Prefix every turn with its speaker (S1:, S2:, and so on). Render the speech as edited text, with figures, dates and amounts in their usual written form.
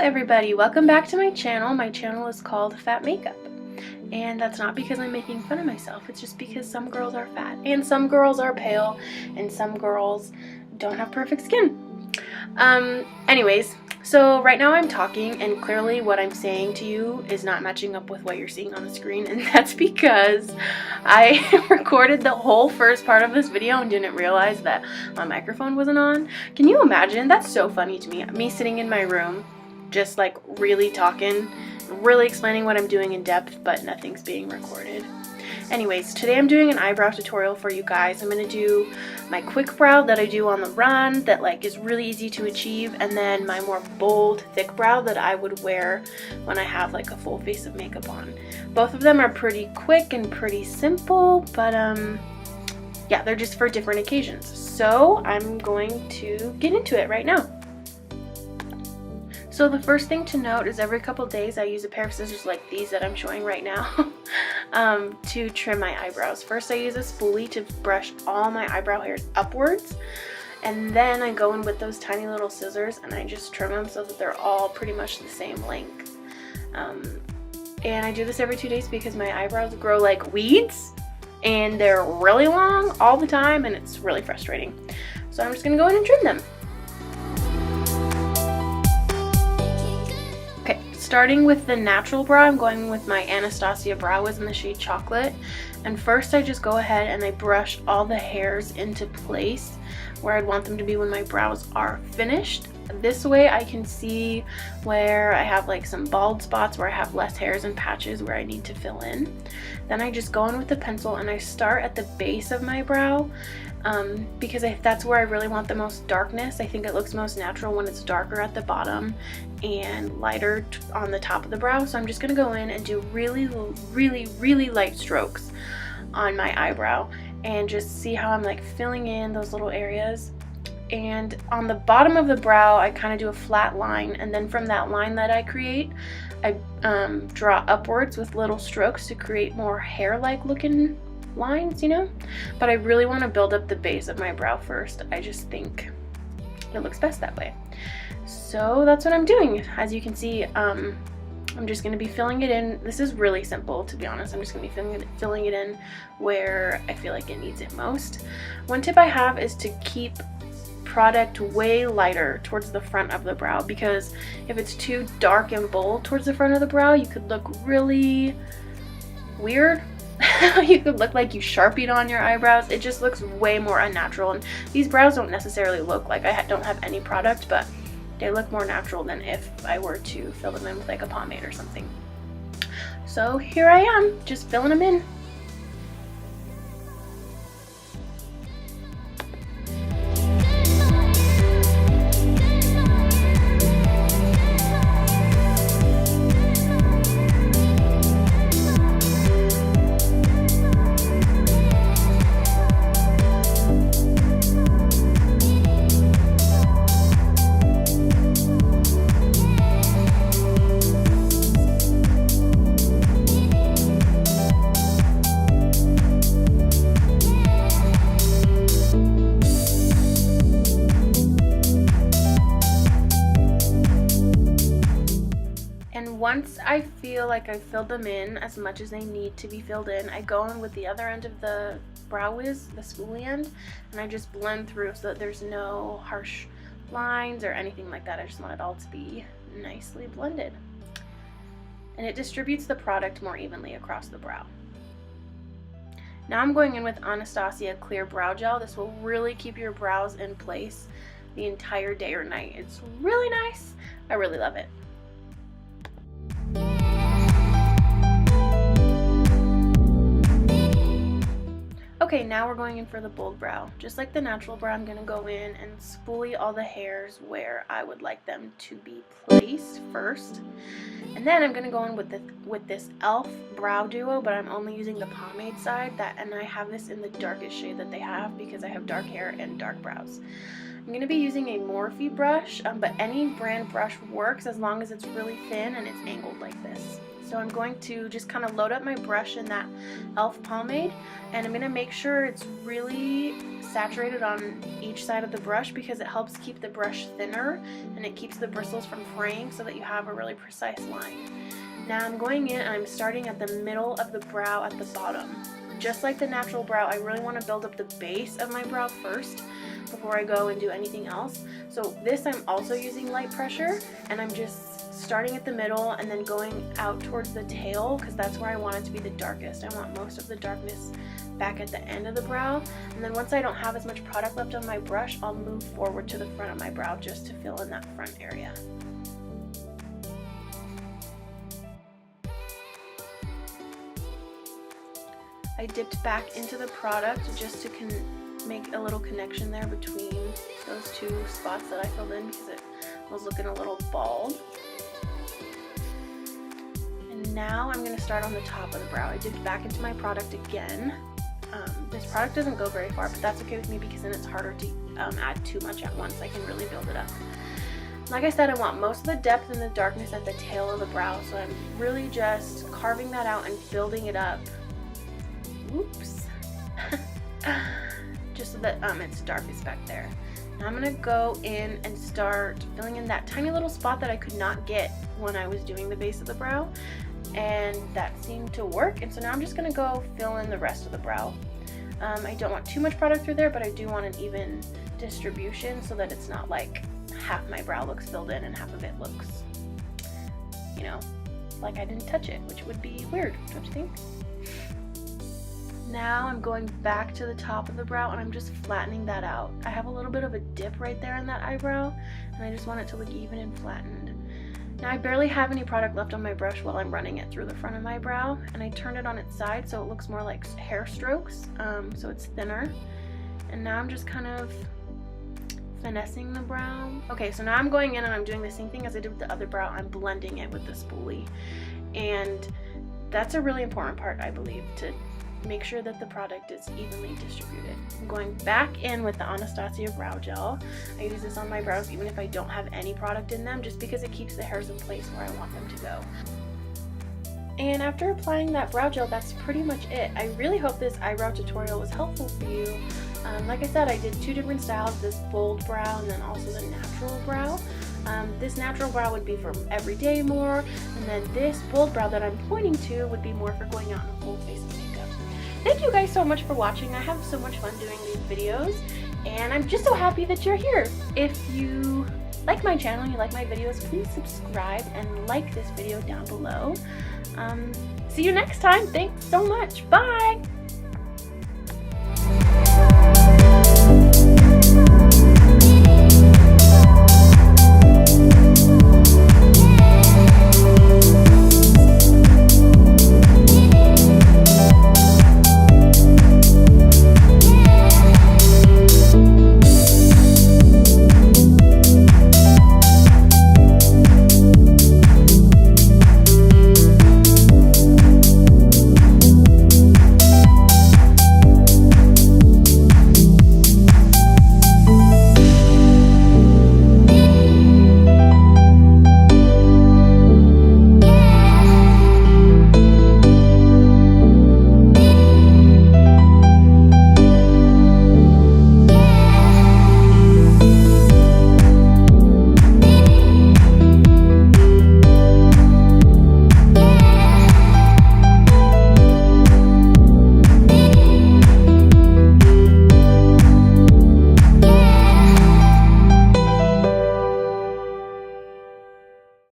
S1: everybody, welcome back to my channel. My channel is called FatMakeup, and that's not because I'm making fun of myself. It's just because some girls are fat and some girls are pale and some girls don't have perfect skin. Anyways, so right now I'm talking and clearly what I'm saying to you is not matching up with what you're seeing on the screen, and that's because I recorded the whole first part of this video and didn't realize that my microphone wasn't on. Can you imagine? That's so funny to me. Me sitting in my room just like really talking, really explaining what I'm doing in depth, but nothing's being recorded. Anyways, today I'm doing an eyebrow tutorial for you guys. I'm going to do my quick brow that I do on the run that like is really easy to achieve, and then my more bold, thick brow that I would wear when I have like a full face of makeup on. Both of them are pretty quick and pretty simple, but yeah, they're just for different occasions. So I'm going to get into it right now. So the first thing to note is every couple days I use a pair of scissors like these that I'm showing right now to trim my eyebrows. First I use a spoolie to brush all my eyebrow hairs upwards, and then I go in with those tiny little scissors and I just trim them so that they're all pretty much the same length. And I do this every 2 days because my eyebrows grow like weeds and they're really long all the time and it's really frustrating. So I'm just going to go in and trim them. Starting with the natural brow, I'm going with my Anastasia Brow Wiz in the shade Chocolate. And first I just go ahead and I brush all the hairs into place where I'd want them to be when my brows are finished. This way I can see where I have like some bald spots where I have less hairs and patches where I need to fill in. Then I just go in with the pencil and I start at the base of my brow because that's where I really want the most darkness. I think it looks most natural when it's darker at the bottom and lighter on the top of the brow. So I'm just going to go in and do really light strokes on my eyebrow and just see how I'm like filling in those little areas. And on the bottom of the brow I kind of do a flat line, and then from that line that I create I draw upwards with little strokes to create more hair-like looking lines, you know. But I really want to build up the base of my brow first. I just think it looks best that way. So that's what I'm doing. As you can see, I'm just going to be filling it in. This is really simple, to be honest. I'm just going to be filling it in where I feel like it needs it most. One tip I have is to keep product way lighter towards the front of the brow, because if it's too dark and bold towards the front of the brow, you could look really weird. You could look like you Sharpied on your eyebrows. It just looks way more unnatural, and these brows don't necessarily look like I don't have any product, but they look more natural than if I were to fill them in with like a pomade or something. So here I am, just filling them in. Once I feel like I've filled them in as much as they need to be filled in, I go in with the other end of the Brow Wiz, the spoolie end, and I just blend through so that there's no harsh lines or anything like that. I just want it all to be nicely blended. And it distributes the product more evenly across the brow. Now I'm going in with Anastasia Clear Brow Gel. This will really keep your brows in place the entire day or night. It's really nice. I really love it. Okay, now we're going in for the bold brow. Just like the natural brow, I'm going to go in and spoolie all the hairs where I would like them to be placed first. And then I'm going to go in with this e.l.f. brow duo, but I'm only using the pomade side, and I have this in the darkest shade that they have because I have dark hair and dark brows. I'm going to be using a Morphe brush, but any brand brush works as long as it's really thin and it's angled like this. So I'm going to just kind of load up my brush in that e.l.f. pomade, and I'm going to make sure it's really saturated on each side of the brush because it helps keep the brush thinner and it keeps the bristles from fraying so that you have a really precise line. Now I'm going in and I'm starting at the middle of the brow at the bottom. Just like the natural brow, I really want to build up the base of my brow first before I go and do anything else. So this I'm also using light pressure, and I'm just starting at the middle and then going out towards the tail because that's where I want it to be the darkest. I want most of the darkness back at the end of the brow, and then once I don't have as much product left on my brush, I'll move forward to the front of my brow just to fill in that front area. I dipped back into the product just to make a little connection there between those two spots that I filled in because it was looking a little bald. And now I'm going to start on the top of the brow. I dipped back into my product again. This product doesn't go very far, but that's okay with me because then it's harder to add too much at once. I can really build it up. Like I said, I want most of the depth and the darkness at the tail of the brow, so I'm really just carving that out and building it up. Oops. Just so that it's darkest back there. Now I'm going to go in and start filling in that tiny little spot that I could not get when I was doing the base of the brow, and that seemed to work, and so now I'm just going to go fill in the rest of the brow. I don't want too much product through there, but I do want an even distribution so that it's not like half my brow looks filled in and half of it looks, you know, like I didn't touch it, which would be weird, don't you think? Now I'm going back to the top of the brow and I'm just flattening that out. I have a little bit of a dip right there in that eyebrow, and I just want it to look even and flattened. Now I barely have any product left on my brush while I'm running it through the front of my brow, and I turned it on its side so it looks more like hair strokes, so it's thinner. And now I'm just kind of finessing the brow. Okay, so now I'm going in and I'm doing the same thing as I did with the other brow. I'm blending it with the spoolie, and that's a really important part, I believe, to make sure that the product is evenly distributed. I'm going back in with the Anastasia brow gel. I use this on my brows even if I don't have any product in them, just because it keeps the hairs in place where I want them to go. And after applying that brow gel, that's pretty much it. I really hope this eyebrow tutorial was helpful for you. Like I said, I did two different styles, this bold brow and then also the natural brow. This natural brow would be for everyday more, and then this bold brow that I'm pointing to would be more for going out in a full face of makeup. Thank you guys so much for watching. I have so much fun doing these videos, and I'm just so happy that you're here. If you like my channel and you like my videos, please subscribe and like this video down below. See you next time. Thanks so much. Bye!